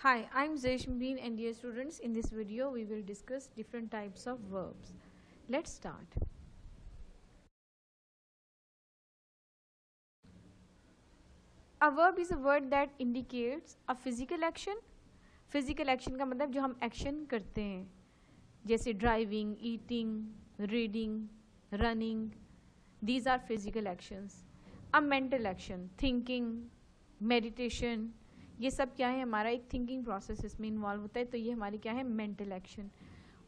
Hi, I'm Zaishmeen and dear students, in this video we will discuss different types of verbs. Let's start. A verb is a word that indicates a physical action. Physical action का मतलब जो हम action करते हैं, जैसे driving, eating, reading, running. These are physical actions. A mental action, thinking, meditation. ये सब क्या है, हमारा एक थिंकिंग प्रोसेस इसमें इन्वॉल्व होता है, तो ये हमारी क्या है, मेंटल एक्शन.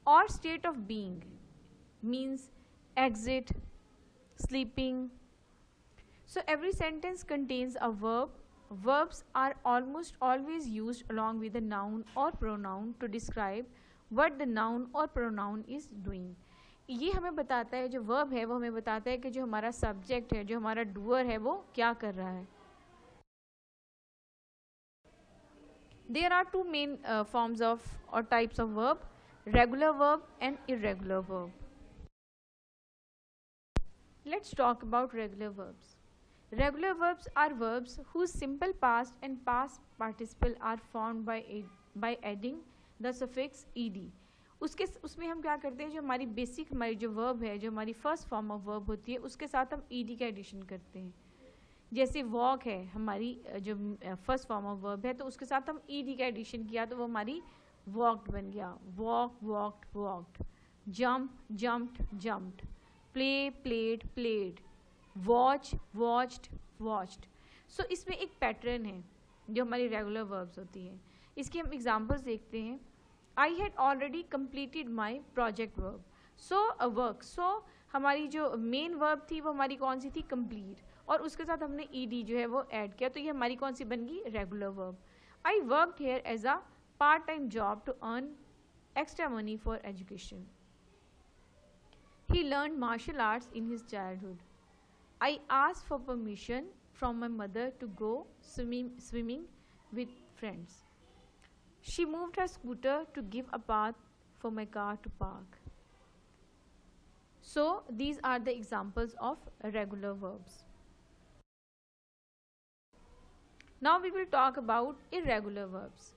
और state of being means exit, sleeping. So every sentence contains a verb. Verbs are almost always used along with a noun or pronoun to describe what the noun or pronoun is doing. ये हमें बताता है, जो verb है वो हमें बताता है कि जो हमारा सब्जेक्ट है, जो हमारा डूअर है, वो क्या कर रहा है. There are two main forms of or types of verb, regular verb and irregular verb. Let's talk about regular verbs. Regular verbs are verbs whose simple past and past participle are formed by adding the suffix ed. उसमें हम क्या करते हैं, जो हमारी basic हमारी जो verb है, जो हमारी फर्स्ट फॉर्म ऑफ वर्ब होती है, उसके साथ हम ed का एडिशन करते हैं. जैसे वॉक है, हमारी जो फर्स्ट फॉर्म ऑफ वर्ब है, तो उसके साथ हम ed का एडिशन किया तो वो हमारी वॉक्ड बन गया. Walk, walked, walked. Jump, jumped, jumped. Play, played, played. Watch, watched, watched. So इसमें एक पैटर्न है जो हमारी रेगुलर वर्ब्स होती हैं. इसकी हम एग्जांपल्स देखते हैं. I had already completed my project verb. So work. So हमारी जो मेन वर्ब थी वो हमारी कौन सी थी, कंप्लीट, और उसके साथ हमने ed जो है वो ऐड किया, तो ये हमारी कौन सी बन गई, regular verb. I worked here as a part time job to earn extra money for education. He learn martial arts in his childhood. I asked for permission from my mother to go swimming with friends. She moved her scooter to give a path for my car to park. So these are the examples of regular verbs. Now we will talk about irregular verbs.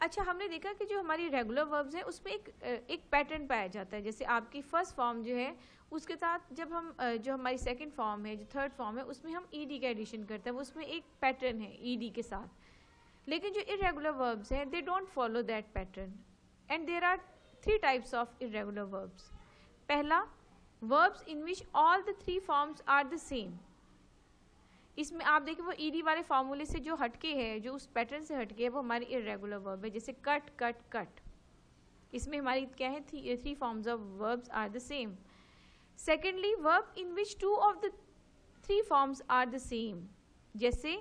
अच्छा, हमने देखा कि जो हमारी regular verbs हैं उसमें एक pattern पाया जाता है. जैसे आपकी फर्स्ट फॉर्म जो है उसके साथ जब हम जो हमारी सेकंड फॉर्म है, जो थर्ड फॉर्म है, उसमें हम ed का एडिशन करते हैं, उसमें एक पैटर्न है ed के साथ. लेकिन जो इरेगुलर वर्ब्स हैं, they don't follow that pattern, and there are 3 types of irregular verbs. पहला, verbs in which all the 3 forms are the same. इसमें आप देखिए वो ed वाले फार्मूले से जो हटके है, जो उस पैटर्न से हटके है, वो हमारी इरेगुलर वर्ब है. जैसे कट, कट, कट. इसमें हमारी क्या है, 3 forms of verbs are the same. Secondly, verb in which 2 of the 3 forms are the same. जैसे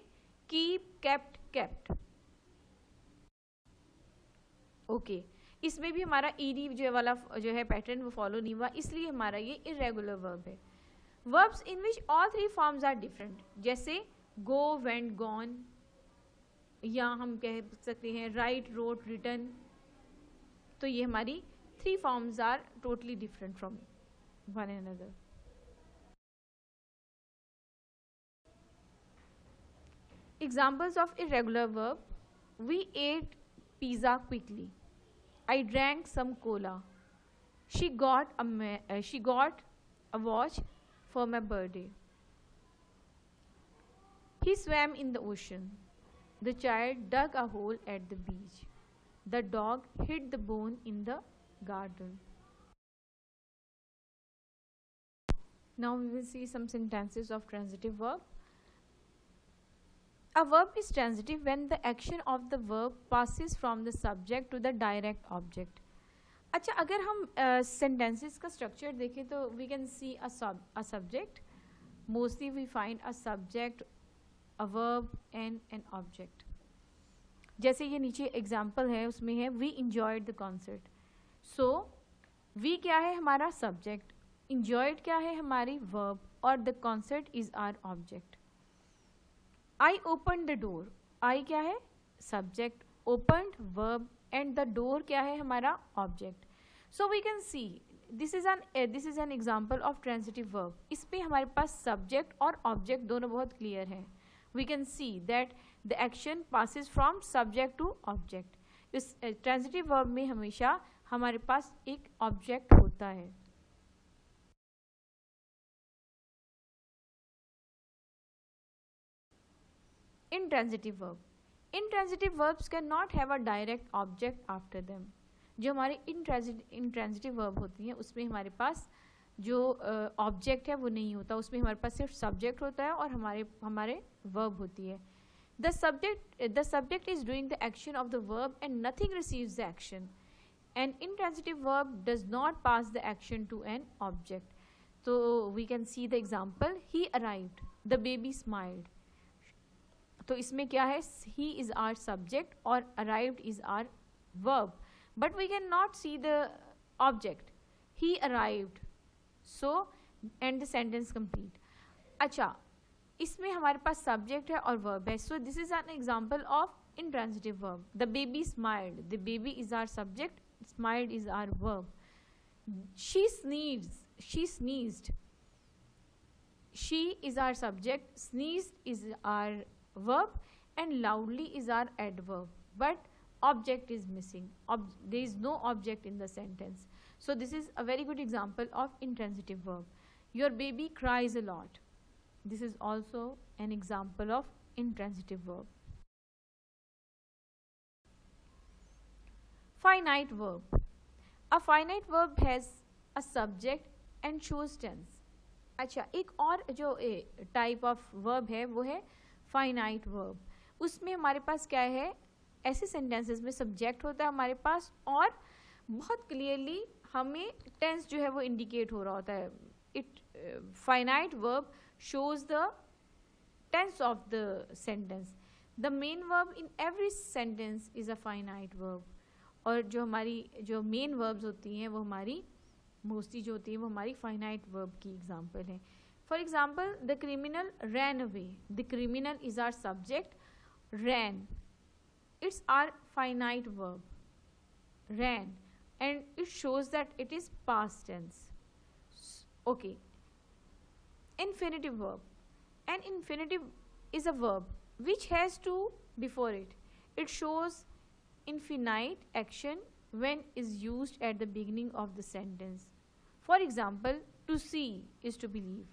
कीप, केप्ट, केप्ट. ओके, इसमें भी हमारा ed जो वाला जो है पैटर्न वो फॉलो नहीं हुआ, इसलिए हमारा ये इरेगुलर वर्ब है. Verbs in which all 3 forms are different, जैसे go, went, gone, या हम कह सकते हैं write, wrote, written. तो ये हमारी 3 forms are totally different from one another. Examples of irregular verb: we ate pizza quickly. I drank some cola. She got a watch for my birthday. He swam in the ocean. The child dug a hole at the beach. The dog hid the bone in the garden. Now we will see some sentences of transitive verb. A verb is transitive when the action of the verb passes from the subject to the direct object. अच्छा, अगर हम sentences का structure देखें तो we can see a subject. Mostly we find a subject, a verb and an object. जैसे ये नीचे example है, उसमें है we enjoyed the concert. So we क्या है, हमारा सब्जेक्ट. इंजॉयड क्या है, हमारी वर्ब, और the concert is our object. I open the door. I क्या है, subject. Open verb, and the door क्या है, हमारा object. So we can see this is an example of transitive verb. इसमें हमारे पास सब्जेक्ट और ऑब्जेक्ट दोनों बहुत क्लियर हैं. We can see that the action passes from subject to object. इस ट्रांजिटिव वर्ब में हमेशा हमारे पास एक ऑब्जेक्ट होता है. Intransitive verb. Intransitive verbs cannot have a direct object after them. जो हमारे intransitive verb होती हैं उसमें हमारे पास जो ऑब्जेक्ट है वो नहीं होता, उसमें हमारे पास सिर्फ सब्जेक्ट होता है और हमारे verb होती है. The subject is doing the action of the verb and nothing receives the action. An intransitive verb does not pass the action to an object. So we can see the example. He arrived. The baby smiled. तो इसमें क्या है, he is our subject और arrived is our verb, but we cannot see the object. He arrived, so and the sentence complete. अच्छा, इसमें हमारे पास subject है और verb है. So this is an example of intransitive verb. The baby smiled. The baby is our subject. Smiled is our verb. She sneezed. She sneezed. She is our subject. Sneezed is our verb and loudly is our adverb, but object is missing. There is no object in the sentence. So this is a very good example of intransitive verb. Your baby cries a lot. This is also an example of intransitive verb. Finite verb. A finite verb has a subject and shows tense. अच्छा, एक और जो type of verb है वो है finite verb. उसमें हमारे पास क्या है, ऐसे सेंटेंसेस में सब्जेक्ट होता है हमारे पास और बहुत क्लियरली हमें टेंस जो है वो इंडिकेट हो रहा होता है. It finite verb shows the tense of the sentence. The main verb in every sentence is a finite verb. और जो हमारी जो मेन वर्ब्स होती हैं वो हमारी मोस्टली जो होती है वो हमारी फाइनाइट वर्ब की एग्जाम्पल है. For example, the criminal ran away. The criminal is our subject. Ran. It's our finite verb. Ran. And it shows that it is past tense. Okay. Infinitive verb. An infinitive is a verb which has to before it. It shows infinite action when is used at the beginning of the sentence. For example, to see is to believe.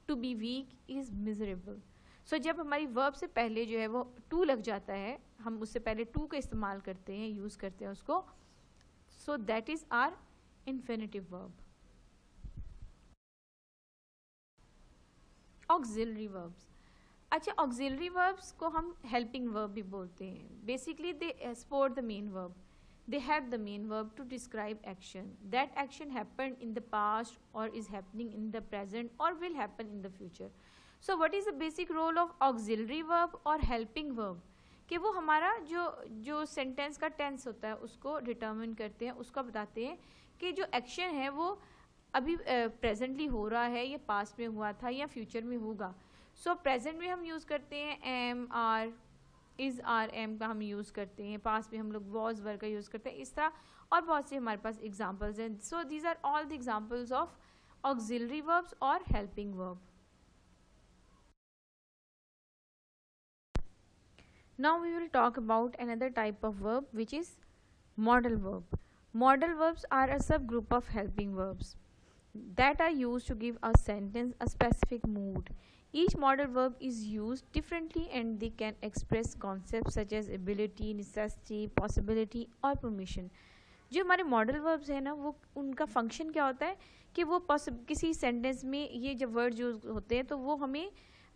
To be weak is miserable. So जब हमारी verb से पहले जो है वो to लग जाता है, हम उससे पहले to का इस्तेमाल करते हैं, यूज़ करते हैं उसको. So that is our infinitive verb. Auxiliary verbs. अच्छा, auxiliary verbs को हम helping verb भी बोलते हैं. Basically they support the main verb. They have the main verb to describe action. That action happened in the past or is happening in the present or will happen in the future. So what is the basic role of auxiliary verb or helping verb? कि वो हमारा जो sentence का tense होता है उसको determine करते हैं, उसको बताते हैं कि जो एक्शन है वो अभी प्रेजेंटली हो रहा है, या पास्ट में हुआ था या फ्यूचर में होगा. सो प्रेजेंट में हम यूज़ करते हैं am, are, is, are, am का हम यूज़ करते हैं. पास्ट में हम लोग वॉज, वर का यूज़ करते हैं. इस तरह और बहुत से हमारे पास एग्जांपल्स हैं. So these are all the examples of auxiliary verbs और helping verb. Now we will talk about another type of verb which is modal verb. Modal verbs are a subgroup of helping verbs that are used to give a sentence a specific mood. Each modal verb is used differently and they can express concepts such as ability, necessity, possibility और permission. जो हमारे modal verbs हैं ना, वो उनका function क्या होता है कि वो किसी सेंटेंस में ये जब वर्ड यूज होते हैं तो वो हमें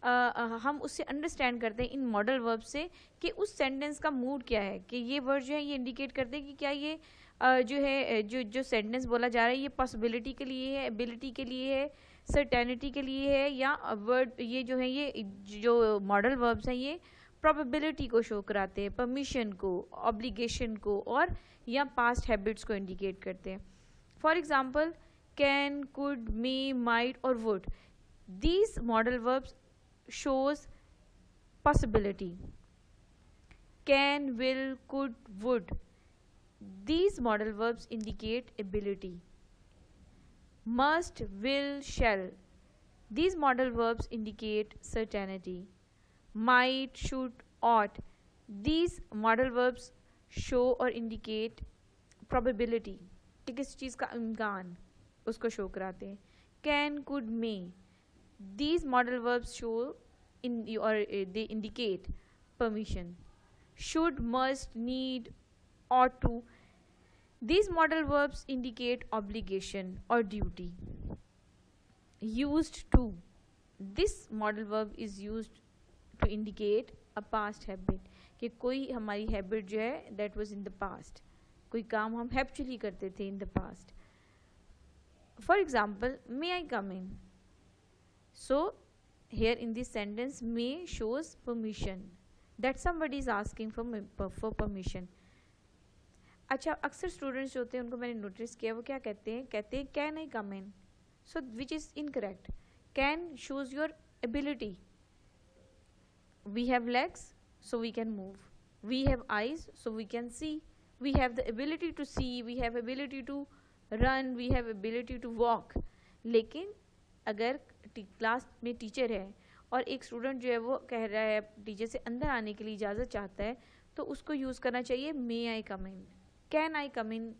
हम उससे अंडरस्टैंड करते हैं इन मॉडल वर्ब से कि उस सेंटेंस का मूड क्या है, कि ये वर्ड जो है ये इंडिकेट करते हैं कि क्या ये जो है जो सेंटेंस बोला जा रहा है ये पॉसिबिलिटी के लिए है, एबिलिटी के लिए है, सर्टेनिटी के लिए है, या वर्ड ये जो है ये जो मॉडल वर्ब्स हैं ये प्रोबेबिलिटी को शो कराते हैं, परमिशन को, ऑब्लिगेशन को और या पास्ट हैबिट्स को इंडिकेट करते हैं. For example can, could, may, might और would. These modal verbs shows possibility. Can, will, could, would. These modal verbs indicate ability. Must, will, shall. These modal verbs indicate certainty. Might, should ought. These modal verbs show or indicate probability कि किसी चीज़ का इम्कान उसको show कराते हैं. Can, could, may. These modal verbs show they indicate permission. Should, must, need, ought to. These modal verbs indicate obligation or duty. Used to. This modal verb is used to indicate a past habit कि कोई हमारी habit जो है that was in the past, कोई काम हम habitually करते थे in the past. For example, may I come in? So here in this sentence, may shows permission, that somebody is asking for permission. अच्छा, अक्सर स्टूडेंट्स जो होते हैं उनको मैंने नोटिस किया, वो क्या कहते हैं can I come in. So which is incorrect. Can shows your ability. We have legs, so we can move. We have eyes, so we can see. We have the ability to see. We have ability to run. We have ability to walk. लेकिन अगर class में teacher है और एक student जो है वो कह रहा है टीचर से अंदर आने के लिए इजाज़त चाहता है, तो उसको यूज़ करना चाहिए मे आई कम इन. कैन आई कम इन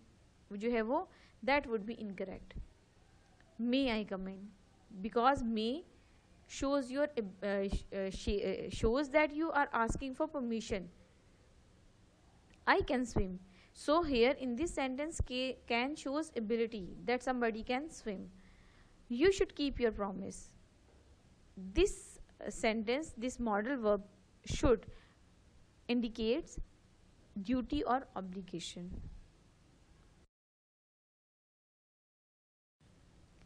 जो है वो that would be incorrect. May I come in because may shows your shows that you are asking for permission. I can swim. So here in this sentence, can shows ability, that somebody can swim. You should keep your promise. This sentence, this modal verb should indicates duty or obligation.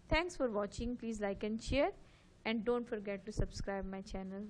Thanks for watching. Please like and share, and don't forget to subscribe my channel.